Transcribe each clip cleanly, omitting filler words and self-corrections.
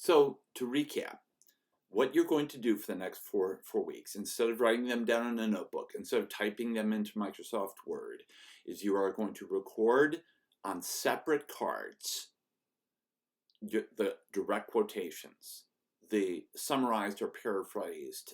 So to recap, what you're going to do for the next four weeks, instead of writing them down in a notebook, instead of typing them into Microsoft Word, is you are going to record on separate cards the direct quotations, the summarized or paraphrased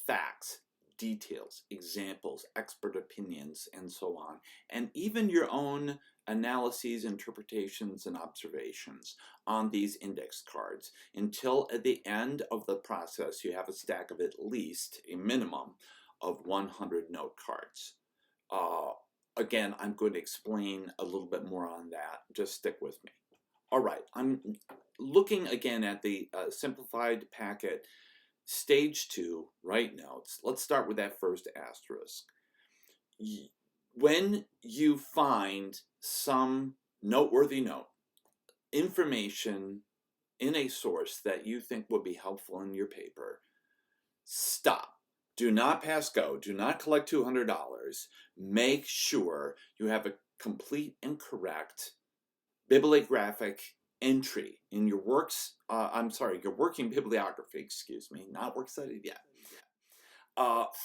facts, details, examples, expert opinions, and so on, and even your own analyses, interpretations, and observations on these index cards until at the end of the process you have a stack of at least a minimum of 100 note cards. Again, I'm going to explain a little bit more on that. Just stick with me. All right, I'm looking again at the simplified packet, stage 2, write notes. Let's start with that first asterisk. When you find some noteworthy note, information in a source that you think would be helpful in your paper, stop. Do not pass go. Do not collect $200. Make sure you have a complete and correct bibliographic entry in your works, your working bibliography, excuse me, not works cited yet,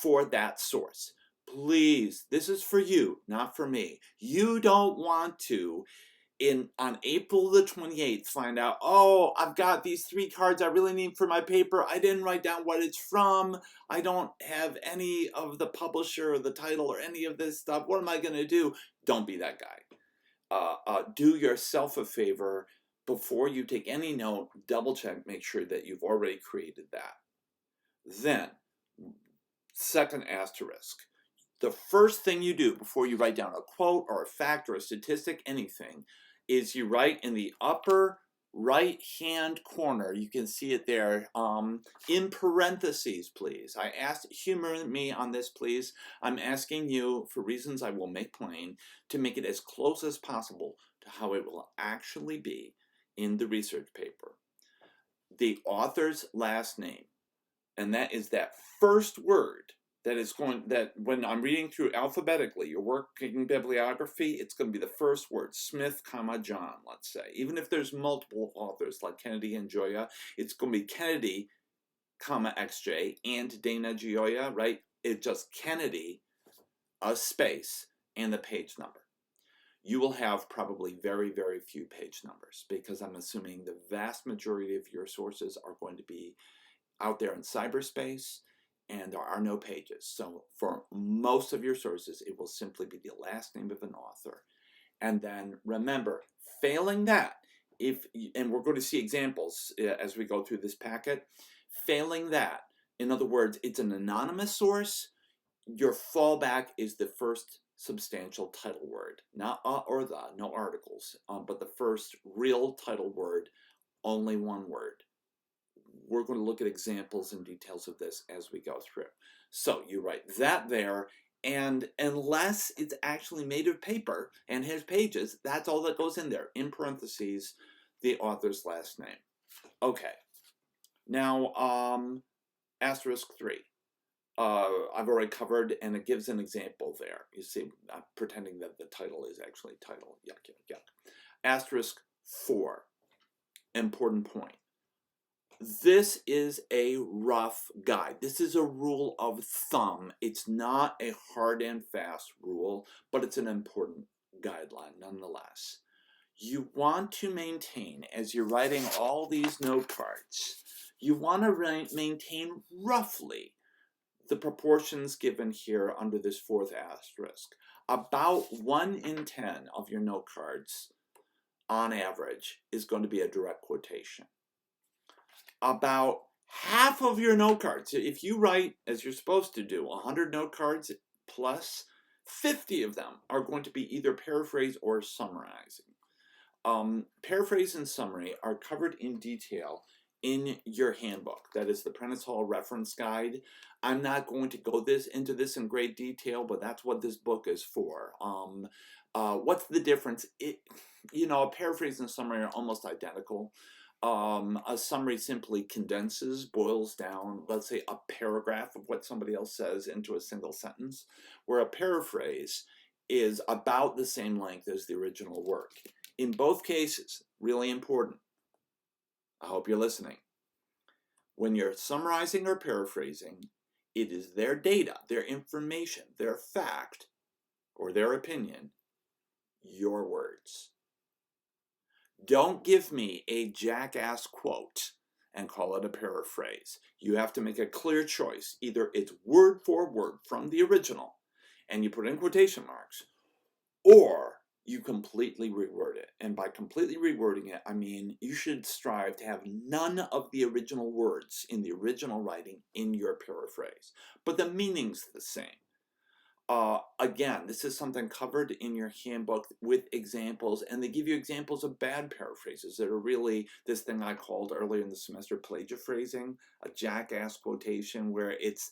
for that source. Please, this is for you, not for me. You don't want to, on April the 28th, find out, oh, I've got these 3 cards I really need for my paper. I didn't write down what it's from. I don't have any of the publisher or the title or any of this stuff. What am I going to do? Don't be that guy. Do yourself a favor before you take any note, double check, make sure that you've already created that. Then, second asterisk, the first thing you do before you write down a quote or a fact or a statistic, anything, is you write in the upper right hand corner, you can see it there, in parentheses, please. I asked, humor me on this, please. I'm asking you, for reasons I will make plain, to make it as close as possible to how it will actually be in the research paper. The author's last name, and that is that first word that when I'm reading through alphabetically, your working bibliography, it's going to be the first word, Smith, John, let's say. Even if there's multiple authors like Kennedy and Gioia, it's going to be Kennedy, XJ, and Dana Gioia, right? It's just Kennedy, a space, and the page number. You will have probably very, very few page numbers because I'm assuming the vast majority of your sources are going to be out there in cyberspace, and there are no pages. So for most of your sources, it will simply be the last name of an author. And then remember, failing that, and we're going to see examples as we go through this packet, failing that, in other words, it's an anonymous source, your fallback is the first substantial title word, not or the, no articles, but the first real title word, only one word. We're going to look at examples and details of this as we go through. So you write that there, and unless it's actually made of paper and has pages, that's all that goes in there, in parentheses, the author's last name. Okay, now asterisk 3. I've already covered, and it gives an example there. You see, I'm pretending that the title is actually title. Yuck, yuck, yuck. Asterisk 4, important point. This is a rough guide. This is a rule of thumb. It's not a hard and fast rule, but it's an important guideline nonetheless. You want to maintain, as you're writing all these note cards, you want to maintain roughly the proportions given here under this 4th asterisk. About 1 in 10 of your note cards, on average, is going to be a direct quotation. About half of your note cards, if you write, as you're supposed to do, 100 note cards plus, 50 of them are going to be either paraphrase or summarizing. Paraphrase and summary are covered in detail in your handbook. That is the Prentice Hall Reference Guide. I'm not going to go into this in great detail, but that's what this book is for. What's the difference? A paraphrase and summary are almost identical. A summary simply condenses, boils down, let's say, a paragraph of what somebody else says into a single sentence, where a paraphrase is about the same length as the original work. In both cases, really important, I hope you're listening. When you're summarizing or paraphrasing, it is their data, their information, their fact, or their opinion, your words. Don't give me a jackass quote and call it a paraphrase. You have to make a clear choice. Either it's word for word from the original, and you put in quotation marks, or you completely reword it. And by completely rewording it, I mean you should strive to have none of the original words in the original writing in your paraphrase, but the meaning's the same. Again, this is something covered in your handbook with examples, and they give you examples of bad paraphrases that are really this thing I called earlier in the semester plagiaphrasing, a jackass quotation, where it's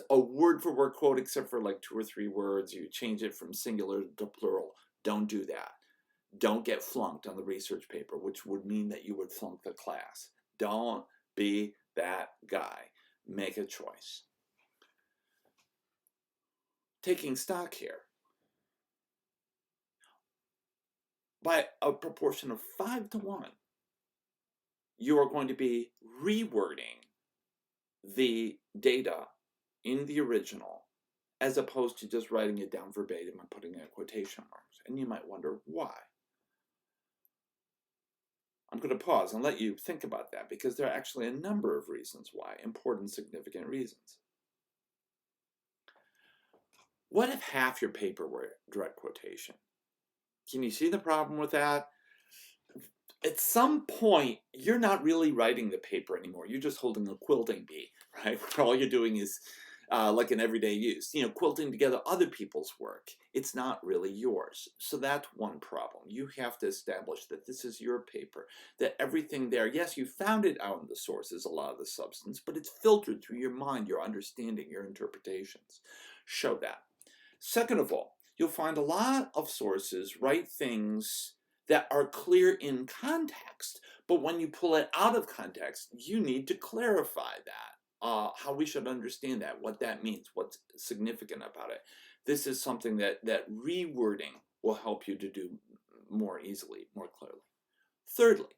a word for word quote except for like 2 or 3 words. You change it from singular to plural. Don't do that. Don't get flunked on the research paper, which would mean that you would flunk the class. Don't be that guy. Make a choice. Taking stock here, by a proportion of 5 to 1, you are going to be rewording the data in the original as opposed to just writing it down verbatim and putting in quotation marks. And you might wonder why. I'm going to pause and let you think about that, because there are actually a number of reasons why, important, significant reasons. What if half your paper were direct quotation? Can you see the problem with that? At some point, you're not really writing the paper anymore. You're just holding a quilting bee, right? Where all you're doing is, like in everyday use, quilting together other people's work. It's not really yours. So that's one problem. You have to establish that this is your paper, that everything there, yes, you found it out in the sources, a lot of the substance, but it's filtered through your mind, your understanding, your interpretations. Show that. Second of all, you'll find a lot of sources write things that are clear in context, but when you pull it out of context, you need to clarify that, how we should understand that, what that means, what's significant about it. This is something that rewording will help you to do more easily, more clearly. Thirdly,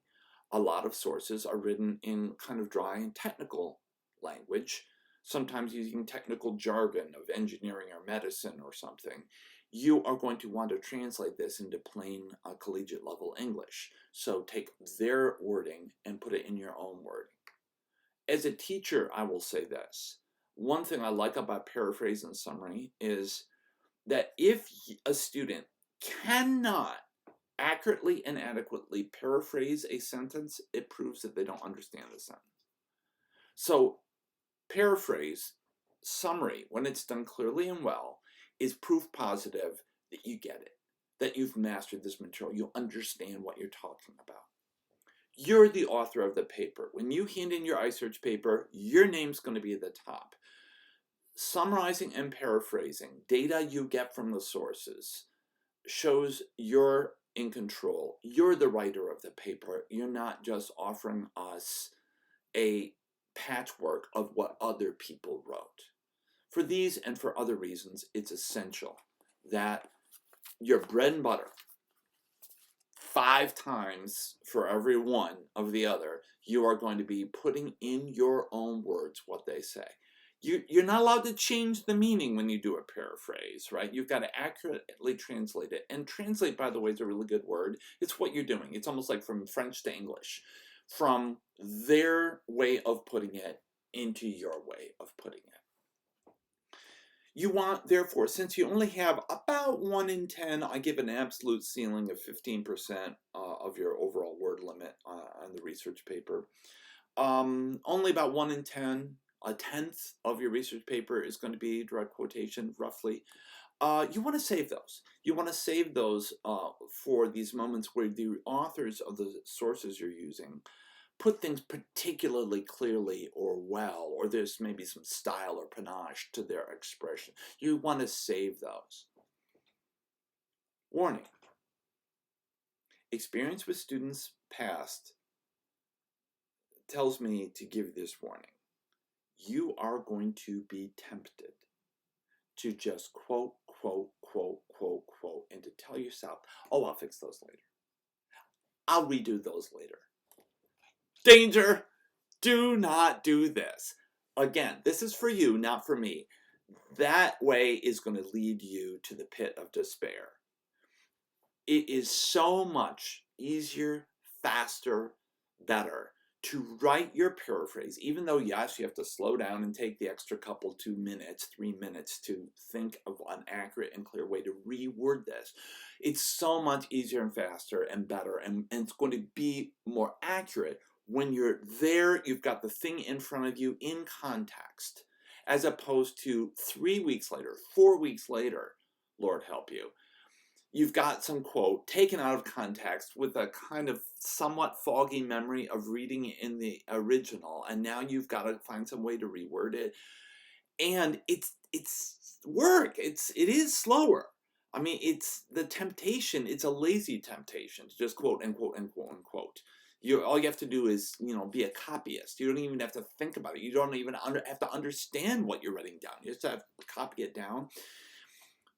a lot of sources are written in kind of dry and technical language, sometimes using technical jargon of engineering or medicine or something. You are going to want to translate this into plain collegiate level English. So take their wording and put it in your own wording. As a teacher, I will say this. One thing I like about paraphrase and summary is that if a student cannot accurately and adequately paraphrase a sentence, it proves that they don't understand the sentence. So paraphrase, summary, when it's done clearly and well, is proof positive that you get it, that you've mastered this material, you understand what you're talking about. You're the author of the paper. When you hand in your iSearch paper, your name's going to be at the top. Summarizing and paraphrasing data you get from the sources shows you're in control. You're the writer of the paper. You're not just offering us a patchwork of what other people wrote. For these and for other reasons, it's essential that your bread and butter, 5 times for every one of the other, you are going to be putting in your own words what they say. You're not allowed to change the meaning when you do a paraphrase, right? You've got to accurately translate it. And translate, by the way, is a really good word. It's what you're doing. It's almost like from French to English, from their way of putting it into your way of putting it. You want, therefore, since you only have about 1 in 10, I give an absolute ceiling of 15% of your overall word limit on the research paper. Only about 1 in 10, a tenth of your research paper is going to be direct quotation, roughly. You want to save those. You want to save those for these moments where the authors of the sources you're using put things particularly clearly or well, or there's maybe some style or panache to their expression. You want to save those. Warning. Experience with students past tells me to give this warning. You are going to be tempted to just quote, quote, quote, quote, quote, and to tell yourself, oh, I'll fix those later. I'll redo those later. Danger! Do not do this. Again, this is for you, not for me. That way is going to lead you to the pit of despair. It is so much easier, faster, better to write your paraphrase, even though, yes, you have to slow down and take the extra couple 2 minutes, 3 minutes to think of an accurate and clear way to reword this. It's so much easier and faster and better, and it's going to be more accurate when you're there, you've got the thing in front of you in context, as opposed to 3 weeks later, 4 weeks later, Lord help you, you've got some quote taken out of context with a kind of somewhat foggy memory of reading it in the original, and now you've got to find some way to reword it, and it's work. It is slower. I mean, it's the temptation. It's a lazy temptation to just quote and quote and quote and quote. All you have to do is, be a copyist. You don't even have to think about it. You don't even have to understand what you're writing down. You just have to copy it down.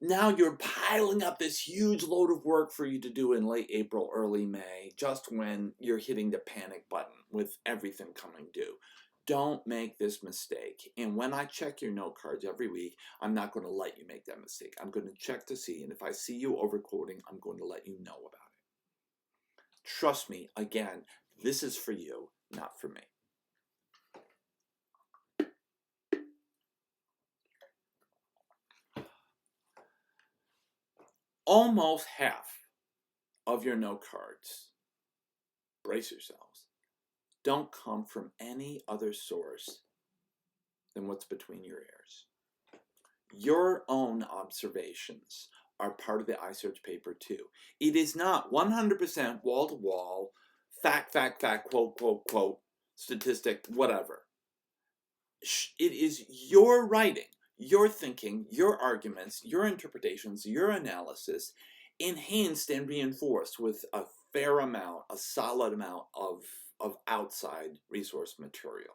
Now you're piling up this huge load of work for you to do in late April, early May, just when you're hitting the panic button with everything coming due. Don't make this mistake. And when I check your note cards every week, I'm not going to let you make that mistake. I'm going to check to see, and if I see you overquoting, I'm going to let you know about it. Trust me, again, this is for you, not for me. Almost half of your note cards, brace yourselves, don't come from any other source than what's between your ears. Your own observations are part of the iSearch paper too. It is not 100% wall-to-wall, fact, quote, quote, quote, statistic, whatever. It is your writing, your thinking, your arguments, your interpretations, your analysis, enhanced and reinforced with a fair amount, a solid amount of outside resource material.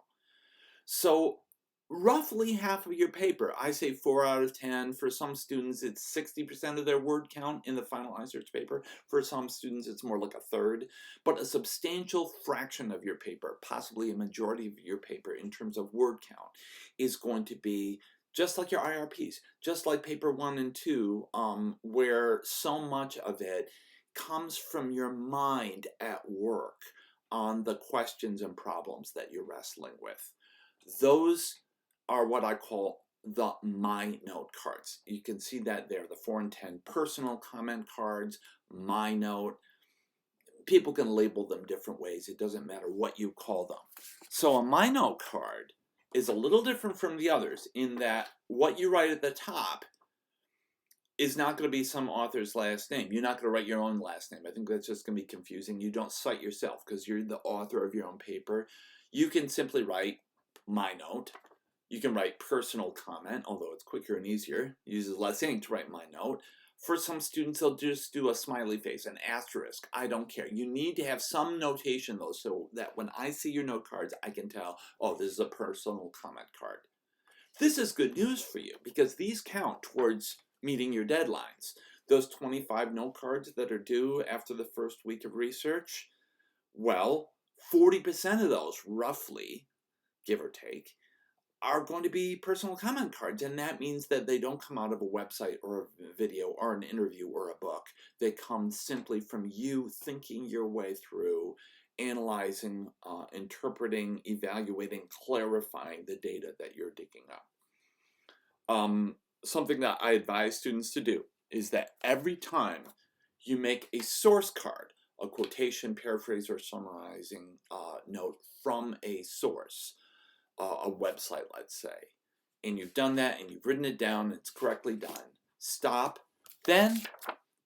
So roughly half of your paper, I say 4 out of 10. For some students, it's 60% of their word count in the final iSearch paper. For some students, it's more like a third. But a substantial fraction of your paper, possibly a majority of your paper in terms of word count, is going to be just like your IRPs, just like paper 1 and 2, where so much of it comes from your mind at work on the questions and problems that you're wrestling with. Those are what I call the My Note cards. You can see that there, the 4 and 10 personal comment cards, My Note. People can label them different ways. It doesn't matter what you call them. So a My Note card is a little different from the others in that what you write at the top is not going to be some author's last name. You're not going to write your own last name. I think that's just going to be confusing. You don't cite yourself because you're the author of your own paper. You can simply write My Note. You can write personal comment, although it's quicker and easier. It uses less ink to write My Note. For some students, they'll just do a smiley face, an asterisk. I don't care. You need to have some notation, though, so that when I see your note cards, I can tell, oh, this is a personal comment card. This is good news for you, because these count towards meeting your deadlines. Those 25 note cards that are due after the first week of research, well, 40% of those, roughly, give or take, are going to be personal comment cards, and that means that they don't come out of a website or a video or an interview or a book. They come simply from you thinking your way through, analyzing, interpreting, evaluating, clarifying the data that you're digging up. Something that I advise students to do is that every time you make a source card, a quotation, paraphrase, or summarizing note from a source, a website, let's say, and you've done that and you've written it down, it's correctly done, stop, then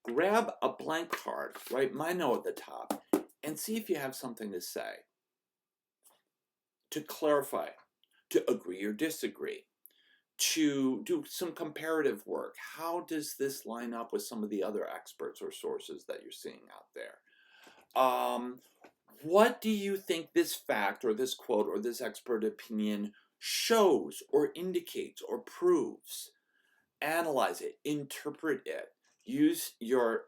grab a blank card, write My Note at the top, and see if you have something to say, to clarify, to agree or disagree, to do some comparative work. How does this line up with some of the other experts or sources that you're seeing out there? What do you think this fact or this quote or this expert opinion shows or indicates or proves? Analyze it, interpret it, use your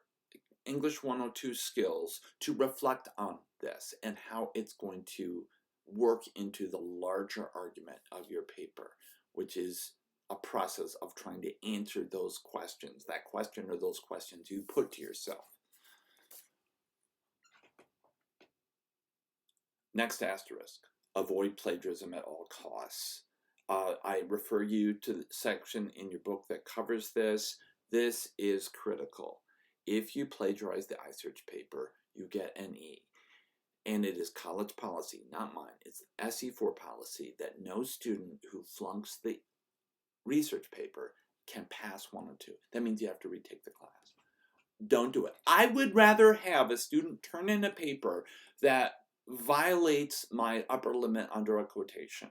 English 102 skills to reflect on this and how it's going to work into the larger argument of your paper, which is a process of trying to answer those questions, that question or those questions you put to yourself. Next asterisk, avoid plagiarism at all costs. I refer you to the section in your book that covers this. This is critical. If you plagiarize the iSearch paper, you get an E. And it is college policy, not mine. It's SE4 policy that no student who flunks the research paper can pass 1 or 2. That means you have to retake the class. Don't do it. I would rather have a student turn in a paper that violates my upper limit under a quotation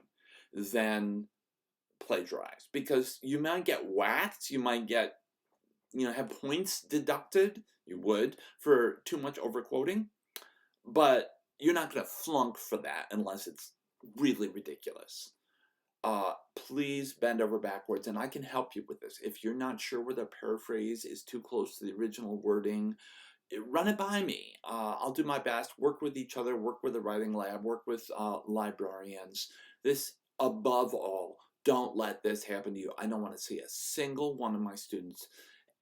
than plagiarize, because you might get whacked, you might get, have points deducted, you would, for too much overquoting, but you're not going to flunk for that unless it's really ridiculous. Please bend over backwards, and I can help you with this. If you're not sure where the paraphrase is too close to the original wording, run it by me. I'll do my best. Work with each other, work with the writing lab, work with librarians. This, above all, don't let this happen to you. I don't want to see a single one of my students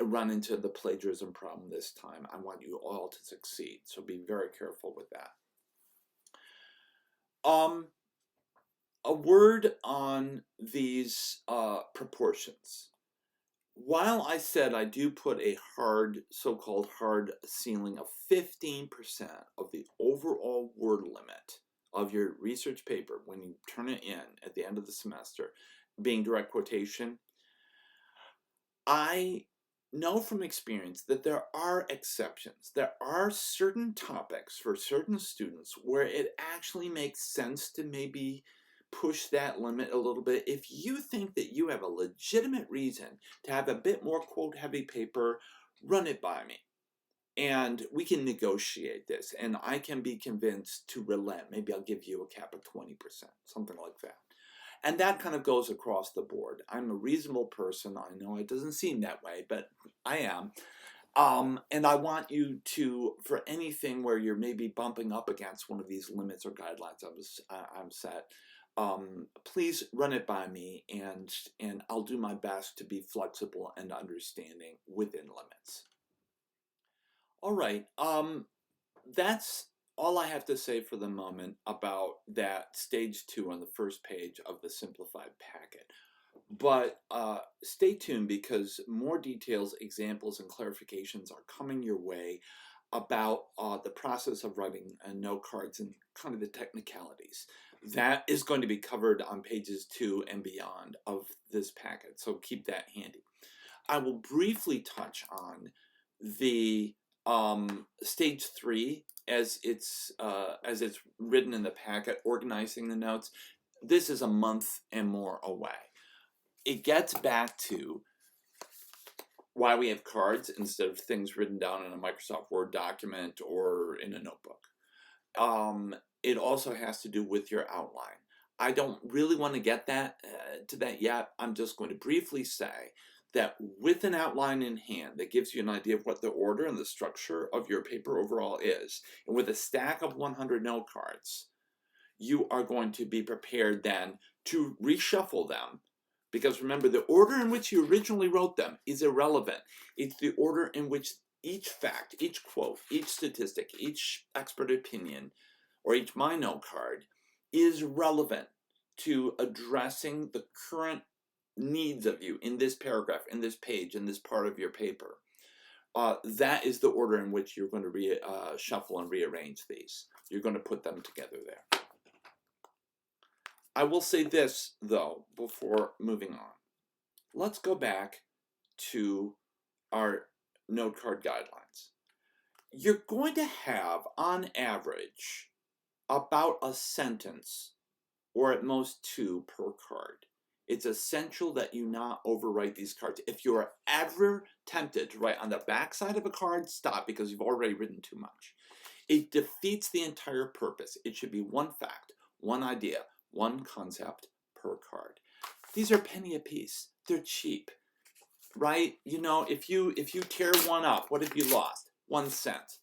run into the plagiarism problem this time. I want you all to succeed, so be very careful with that. A word on these proportions. While I said I do put a so-called hard ceiling of 15% of the overall word limit of your research paper when you turn it in at the end of the semester being direct quotation, I know from experience that there are exceptions. There are certain topics for certain students where it actually makes sense to maybe push that limit a little bit. If you think that you have a legitimate reason to have a bit more quote-heavy paper, run it by me. And we can negotiate this, and I can be convinced to relent. Maybe I'll give you a cap of 20%, something like that. And that kind of goes across the board. I'm a reasonable person. I know it doesn't seem that way, but I am. And I want you to, for anything where you're maybe bumping up against one of these limits or guidelines I'm set, please run it by me, and I'll do my best to be flexible and understanding within limits. All right, that's all I have to say for the moment about that stage 2 on the first page of the simplified packet. But stay tuned, because more details, examples, and clarifications are coming your way about the process of writing note cards and kind of the technicalities. That is going to be covered on pages 2 and beyond of this packet, so keep that handy. I will briefly touch on the stage 3 as it's written in the packet, organizing the notes. This is a month and more away. It gets back to why we have cards instead of things written down in a Microsoft Word document or in a notebook. It also has to do with your outline. I don't really want to get to that yet. I'm just going to briefly say that with an outline in hand that gives you an idea of what the order and the structure of your paper overall is, and with a stack of 100 note cards, you are going to be prepared then to reshuffle them. Because remember, the order in which you originally wrote them is irrelevant. It's the order in which each fact, each quote, each statistic, each expert opinion, or each my note card is relevant to addressing the current needs of you in this paragraph, in this page, in this part of your paper. That is the order in which you're going to shuffle and rearrange these. You're going to put them together there. I will say this, though, before moving on. Let's go back to our note card guidelines. You're going to have, on average, about a sentence, or at most 2 per card. It's essential that you not overwrite these cards. If you are ever tempted to write on the back side of a card, stop, because you've already written too much. It defeats the entire purpose. It should be one fact, one idea, one concept per card. These are penny a piece. They're cheap, right? You know, if you tear one up, what have you lost? 1 cent.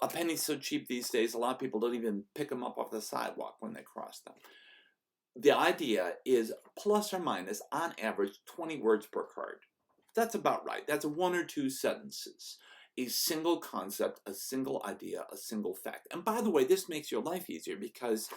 A penny's so cheap these days, a lot of people don't even pick them up off the sidewalk when they cross them. The idea is plus or minus, on average, 20 words per card. That's about right. That's 1 or 2 sentences. A single concept, a single idea, a single fact. And by the way, this makes your life easier because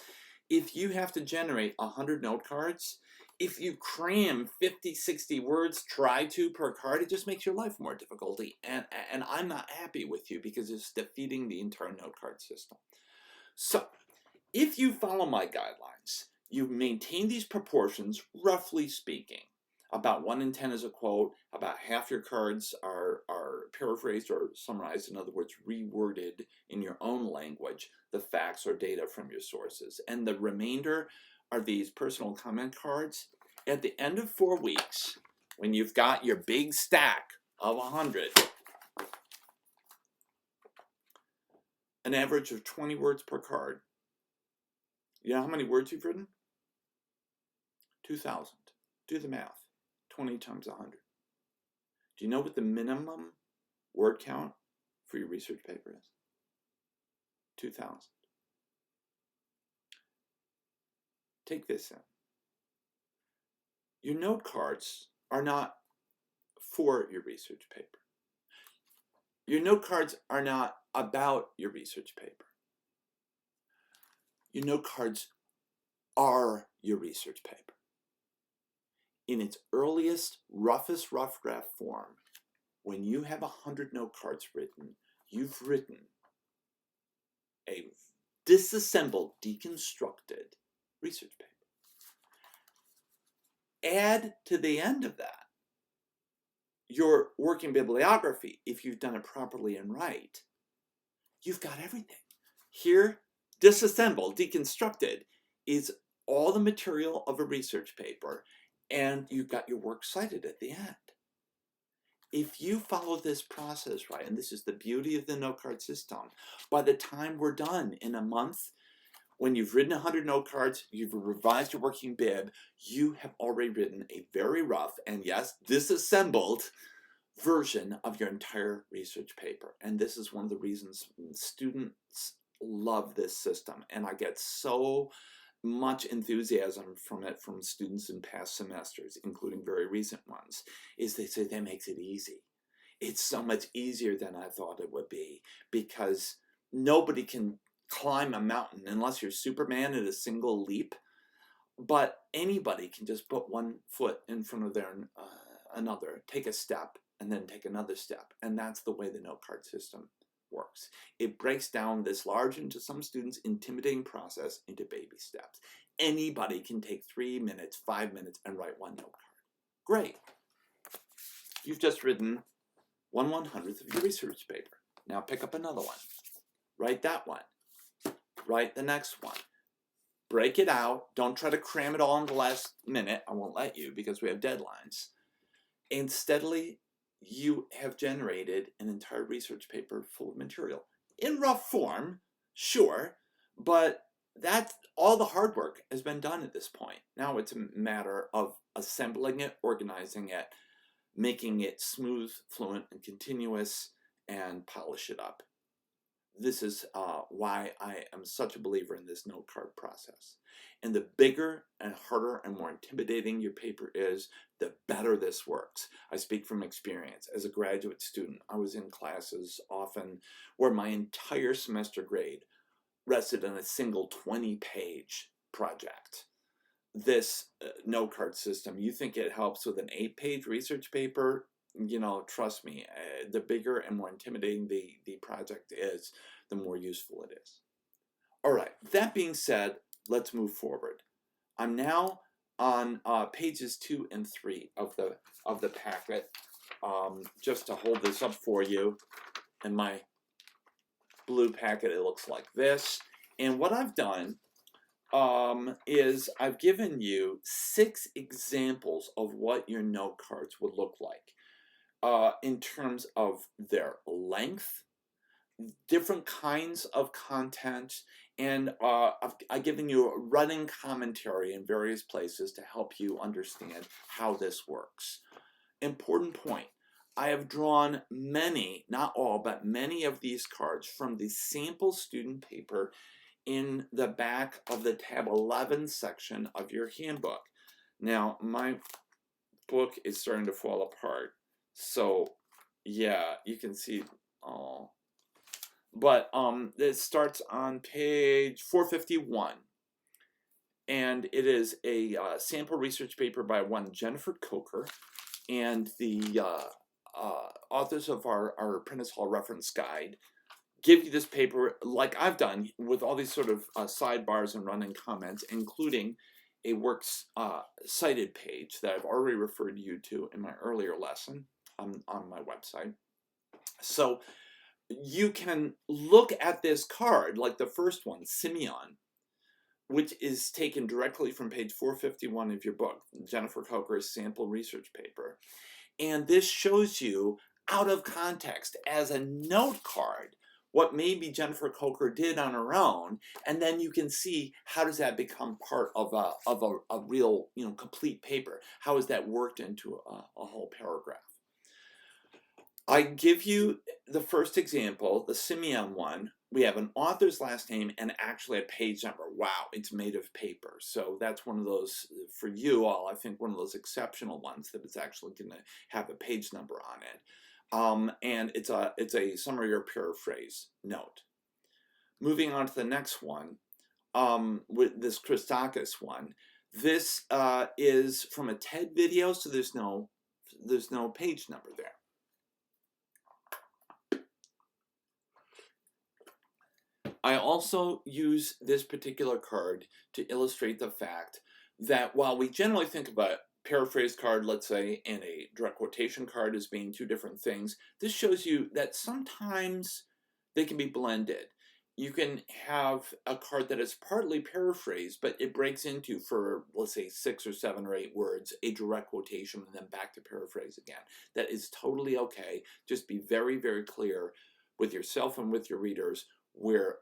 if you have to generate 100 note cards, if you cram 50, 60 words, try to per card, it just makes your life more difficult. And I'm not happy with you because it's defeating the entire note card system. So, if you follow my guidelines, you maintain these proportions, roughly speaking. About 1 in 10 is a quote, about half your cards are paraphrased or summarized, in other words, reworded in your own language, the facts or data from your sources. And the remainder are these personal comment cards. At the end of 4 weeks, when you've got your big stack of 100, an average of 20 words per card. You know how many words you've written? 2,000. Do the math. 20 times 100. Do you know what the minimum word count for your research paper is? 2,000. Take this in. Your note cards are not for your research paper. Your note cards are not about your research paper. Your note cards are your research paper. In its earliest, roughest rough draft form, when you have 100 note cards written, you've written a disassembled, deconstructed research paper. Add to the end of that your working bibliography, if you've done it properly and right, you've got everything. Here, disassembled, deconstructed, is all the material of a research paper, and you've got your works cited at the end. If you follow this process right, and this is the beauty of the note card system, by the time we're done in a month, when you've written 100 note cards, you've revised your working bib, you have already written a very rough, and yes, disassembled version of your entire research paper. And this is one of the reasons students love this system. And I get so much enthusiasm from it from students in past semesters, including very recent ones, is they say that makes it easy. It's so much easier than I thought it would be, because nobody can climb a mountain unless you're Superman at a single leap, but anybody can just put one foot in front of their another, take a step, and then take another step. And that's the way the note card system works. It breaks down this large, and to some students, intimidating process into baby steps. Anybody can take 3 minutes, 5 minutes, and write one note card. Great. You've just written 1/100th of your research paper. Now pick up another one. Write that one. Write the next one. Break it out. Don't try to cram it all in the last minute. I won't let you because we have deadlines. And steadily, you have generated an entire research paper full of material. In rough form, sure, but that's all the hard work has been done at this point. Now it's a matter of assembling it, organizing it, making it smooth, fluent, and continuous, and polish it up. This is why I am such a believer in this note card process. And the bigger and harder and more intimidating your paper is, the better this works. I speak from experience. As a graduate student, I was in classes often where my entire semester grade rested on a single 20-page project. This note card system, you think it helps with an 8-page research paper? You know, trust me, the bigger and more intimidating the project is, the more useful it is. All right, that being said, let's move forward. I'm now on pages 2 and 3 of the packet. Just to hold this up for you, in my blue packet, it looks like this. And what I've done is I've given you 6 examples of what your note cards would look like. In terms of their length, different kinds of content, and I've given you a running commentary in various places to help you understand how this works. Important point, I have drawn many, not all, but many of these cards from the sample student paper in the back of the tab 11 section of your handbook. Now, my book is starting to fall apart, so yeah, you can see, oh, but it starts on page 451, and it is a sample research paper by one Jennifer Coker, and the authors of our Prentice Hall reference guide give you this paper like I've done with all these sort of sidebars and running comments, including a works cited page that I've already referred you to in my earlier lesson on my website. So you can look at this card, like the first one, Simeon, which is taken directly from page 451 of your book, Jennifer Coker's sample research paper. And this shows you, out of context, as a note card, what maybe Jennifer Coker did on her own, and then you can see how does that become part of a real, complete paper. How is that worked into a whole paragraph? I give you the first example, the Simeon one. We have an author's last name and actually a page number. Wow, it's made of paper. So that's one of those, for you all, I think one of those exceptional ones that it's actually going to have a page number on it. And it's a summary or paraphrase note. Moving on to the next one, with this Christakis one. This is from a TED video, so there's no page number there. I also use this particular card to illustrate the fact that while we generally think of a paraphrase card, let's say, and a direct quotation card as being two different things, this shows you that sometimes they can be blended. You can have a card that is partly paraphrased, but it breaks into, for let's say 6 or 7 or 8 words, a direct quotation and then back to paraphrase again. That is totally okay. Just be very, very clear with yourself and with your readers where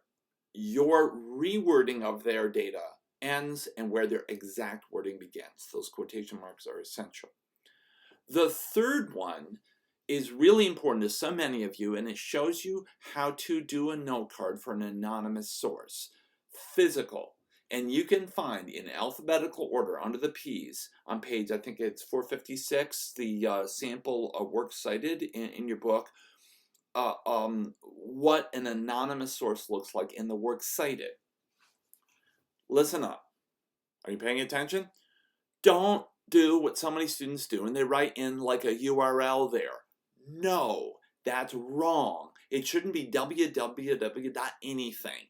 your rewording of their data ends and where their exact wording begins. Those quotation marks are essential. The third one is really important to so many of you, and it shows you how to do a note card for an anonymous source. Physical. And you can find in alphabetical order under the P's on page, I think it's 456, the sample work cited in your book, what an anonymous source looks like in the work cited. Listen up. Are you paying attention? Don't do what so many students do and they write in like a URL there. No, that's wrong. It shouldn't be www.anything.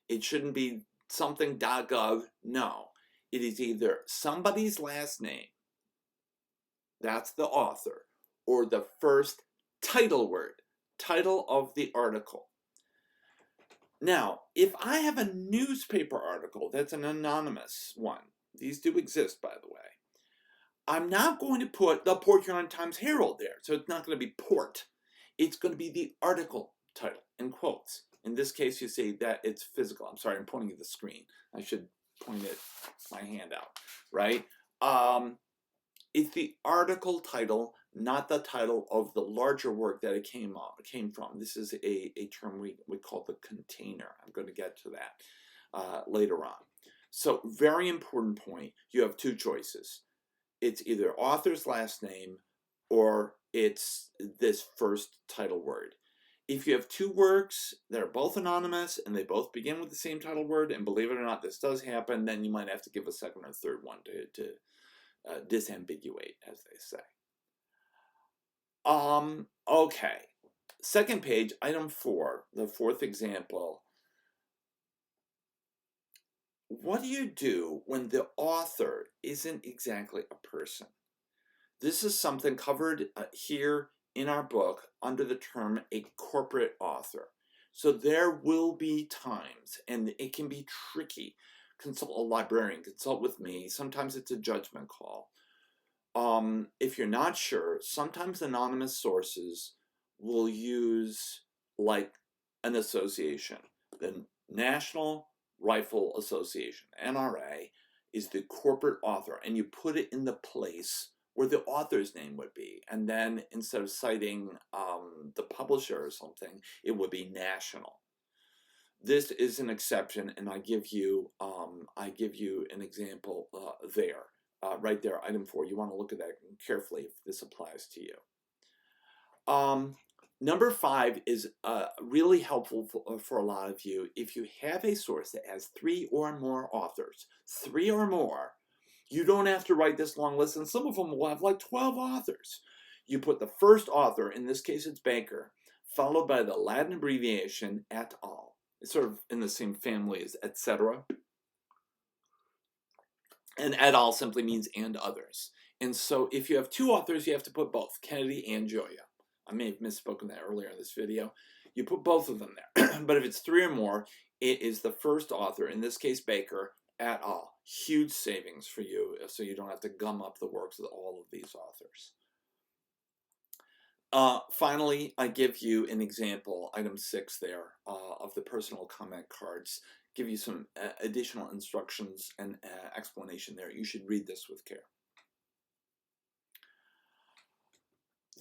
It shouldn't be something.gov. No, it is either somebody's last name, that's the author, or the first title word. Title of the article. Now, if I have a newspaper article that's an anonymous one, these do exist, by the way, I'm not going to put the Port Huron Times Herald there. So it's not going to be Port. It's going to be the article title in quotes. In this case, you see that it's physical. I'm sorry, I'm pointing at the screen. I should point it my hand out, right? It's the article title, not the title of the larger work that it came from. This is a term we call the container. I'm going to get to that later on. So very important point, you have two choices. It's either author's last name or it's this first title word. If you have two works that are both anonymous and they both begin with the same title word, and believe it or not, this does happen, then you might have to give a second or third one to disambiguate, as they say. Okay. Second page, item 4, the fourth example. What do you do when the author isn't exactly a person? This is something covered here in our book under the term a corporate author. So there will be times, and it can be tricky. Consult a librarian, consult with me. Sometimes it's a judgment call. If you're not sure, sometimes anonymous sources will use like an association. The National Rifle Association, NRA, is the corporate author, and you put it in the place where the author's name would be. And then instead of citing the publisher or something, it would be national. This is an exception, and I give you an example there, right there, item 4. You want to look at that carefully if this applies to you. Number 5 is really helpful for a lot of you. If you have a source that has 3 or more authors, 3 or more, you don't have to write this long list, and some of them will have like 12 authors. You put the first author, in this case it's Baker, followed by the Latin abbreviation et al. It's sort of in the same family as etc. And et al. Simply means and others. And so if you have 2 authors, you have to put both, Kennedy and Gioia. I may have misspoken that earlier in this video. You put both of them there. But if it's 3 or more, it is the first author, in this case Baker, et al. Huge savings for you, so you don't have to gum up the works of all of these authors. Finally, I give you an example, item 6 there, of the personal comment cards. Give you some additional instructions and explanation there. You should read this with care.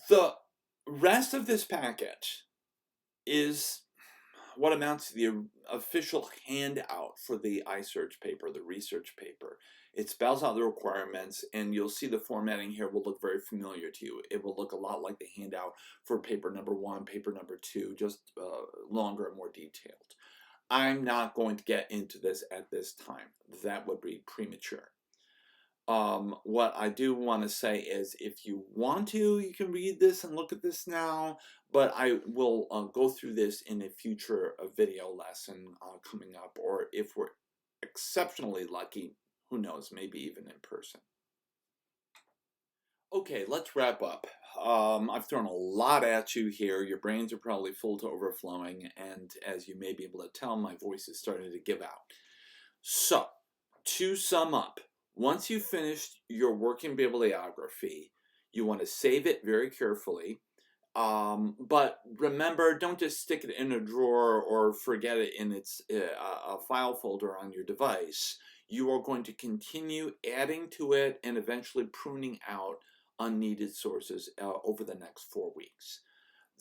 The rest of this package is what amounts to the official handout for the iSearch paper, the research paper. It spells out the requirements, and you'll see the formatting here will look very familiar to you. It will look a lot like the handout for paper number 1, paper number 2, just longer and more detailed. I'm not going to get into this at this time. That would be premature. What I do want to say is, if you want to, you can read this and look at this now, but I will go through this in a future video lesson coming up, or if we're exceptionally lucky, who knows, maybe even in person. Okay, let's wrap up. I've thrown a lot at you here. Your brains are probably full to overflowing, and as you may be able to tell, my voice is starting to give out. So, to sum up, once you've finished your working bibliography, you want to save it very carefully. But remember, don't just stick it in a drawer or forget it in its a file folder on your device. You are going to continue adding to it and eventually pruning out unneeded sources over the next 4 weeks.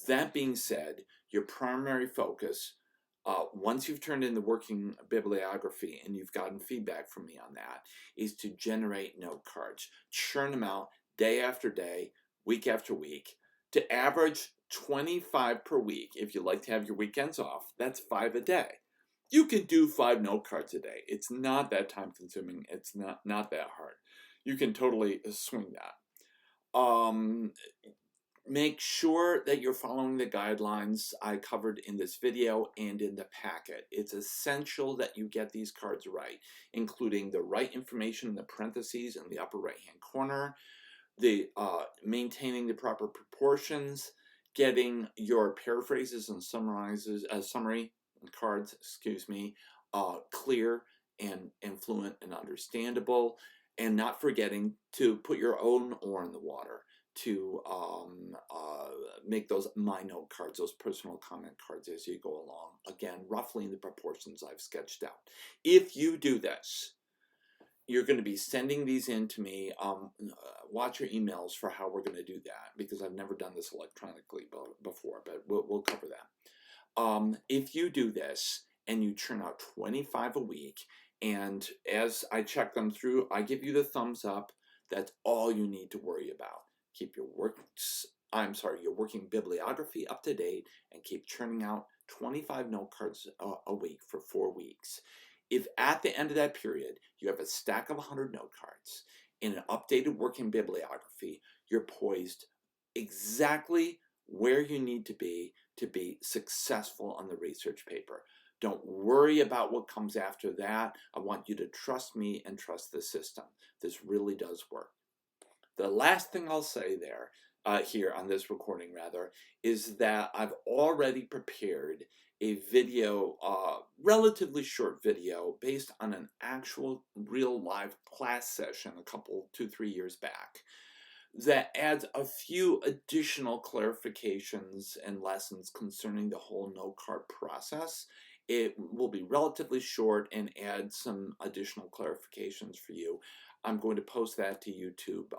That being said, your primary focus, once you've turned in the working bibliography and you've gotten feedback from me on that, is to generate note cards. Churn them out day after day, week after week, to average 25 per week. If you like to have your weekends off, that's 5 a day. You can do 5 note cards a day. It's not that time consuming. It's not that hard. You can totally swing that. Make sure that you're following the guidelines I covered in this video and in the packet. It's essential that you get these cards right, including the right information in the parentheses in the upper right-hand corner, the maintaining the proper proportions, getting your paraphrases and summary cards, clear and fluent and understandable, and not forgetting to put your own oar in the water to make those my note cards, those personal comment cards as you go along. Again, roughly in the proportions I've sketched out. If you do this, you're going to be sending these in to me. Watch your emails for how we're going to do that, because I've never done this electronically before, but we'll cover that. If you do this and you churn out 25 a week, and as I check them through, I give you the thumbs up, that's all you need to worry about. Keep your working bibliography up to date and keep churning out 25 note cards a week for 4 weeks. If at the end of that period you have a stack of 100 note cards in an updated working bibliography, you're poised exactly where you need to be successful on the research paper. Don't worry about what comes after that. I want you to trust me and trust the system. This really does work. The last thing I'll say there, here on this recording rather, is that I've already prepared a video, relatively short video, based on an actual real live class session a couple, 2-3 years back, that adds a few additional clarifications and lessons concerning the whole note card process. It will be relatively short and add some additional clarifications for you. I'm going to post that to YouTube.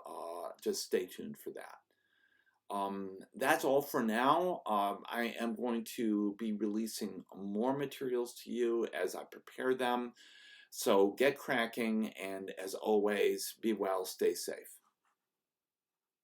Just stay tuned for that. That's all for now. I am going to be releasing more materials to you as I prepare them. So get cracking, and as always, be well, stay safe.